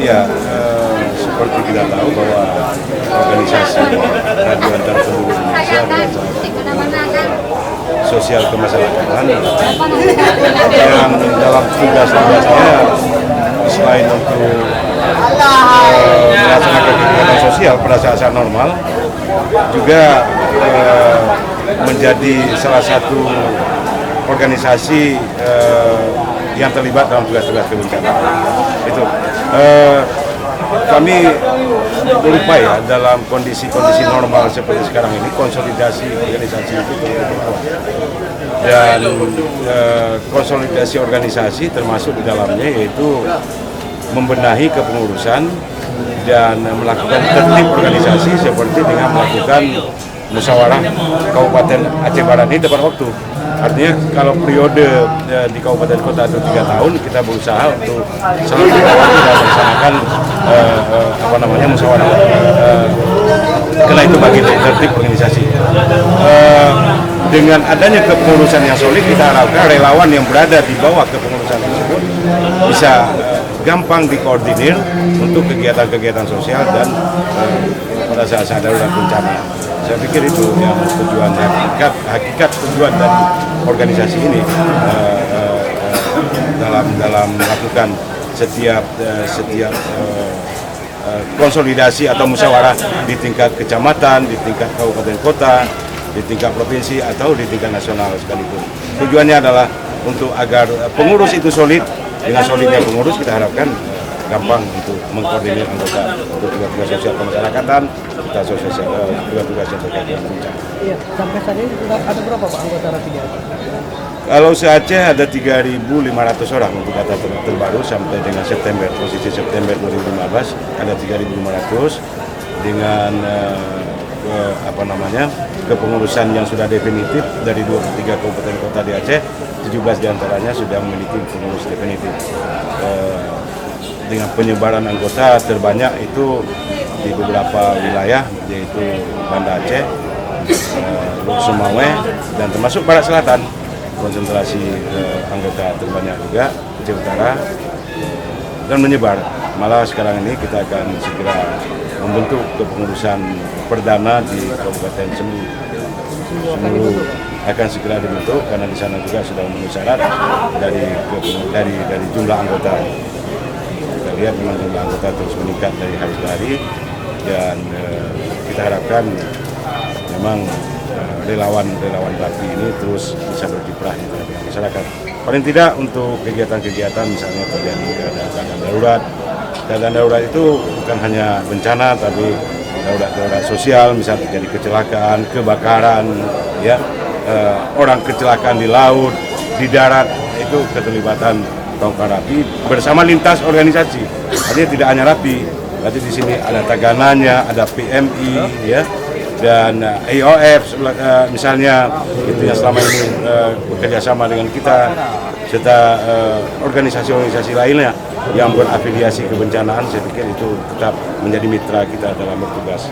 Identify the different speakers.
Speaker 1: Ya, seperti kita tahu bahwa organisasi Radio Antar Penduduk Indonesia melaksanakan sosial kemasyarakatan yang dalam tugas-tugasnya selain untuk melaksanakan kegiatan sosial pada saat normal, juga menjadi salah satu organisasi yang terlibat dalam tugas-tugas kebencanaan. Itu kami berupaya dalam kondisi-kondisi normal seperti sekarang ini, konsolidasi organisasi itu dan konsolidasi organisasi termasuk di dalamnya yaitu membenahi kepengurusan dan melakukan tertib organisasi seperti dengan melakukan musyawarah Kabupaten Aceh Barat ini tepat waktu. Artinya kalau periode di kabupaten kota itu 3 tahun, kita berusaha untuk selalu tepat waktu dan melaksanakan musyawarah. Karena itu bagi tertib organisasi. Dengan adanya kepengurusan yang solid, kita harapkan relawan yang berada di bawah kepengurusan tersebut bisa gampang dikoordinir untuk kegiatan-kegiatan sosial dan pada saat darurat bencana. Saya pikir itu yang tujuan hakikat tujuan dari organisasi ini dalam melakukan setiap konsolidasi atau musyawarah di tingkat kecamatan, di tingkat kabupaten kota, di tingkat provinsi atau di tingkat nasional sekalipun. Tujuannya adalah untuk agar pengurus itu solid. Dengan solidnya pengurus kita harapkan gampang untuk mengkoordinir anggota untuk tugas-tugas sosial kemasyarakatan, tugas-tugas yang terkait dengan bencana.
Speaker 2: Iya, sampai saat ini ada berapa Pak anggota Rapidi Aceh?
Speaker 1: Kalau se-Aceh ada 3.500 orang untuk data terbaru sampai dengan September, posisi September 2015 ada 3.500 dengan kepengurusan yang sudah definitif dari 23 kabupaten kota di Aceh, 17 diantaranya sudah memiliki pengurus definitif. Dengan penyebaran anggota terbanyak itu di beberapa wilayah yaitu Banda Aceh, Sumawe, dan termasuk Barat Selatan. Konsentrasi anggota terbanyak juga Aceh Utara dan menyebar. Malah sekarang ini kita akan segera membentuk kepengurusan perdana di Kabupaten Semulu akan segera dibentuk karena di sana juga sudah memenuhi syarat dari jumlah anggota. Kita lihat memang jumlah anggota terus meningkat dari hari ke hari dan kita harapkan memang relawan Rapi ini terus bisa berkiprah di tengah masyarakat. Paling tidak untuk kegiatan-kegiatan misalnya terjadi keadaan darurat. Keadaan darurat itu bukan hanya bencana tapi darurat sosial, misalnya terjadi kecelakaan, kebakaran, ya, orang kecelakaan di laut, di darat, itu keterlibatan Tongkar Rapi bersama lintas organisasi. Artinya tidak hanya Rapi, berarti di sini ada Tagananya, ada PMI, ya, dan IOF misalnya itu yang selama ini bekerja sama dengan kita, serta organisasi-organisasi lainnya yang berafiliasi kebencanaan. Saya pikir itu tetap menjadi mitra kita dalam bertugas.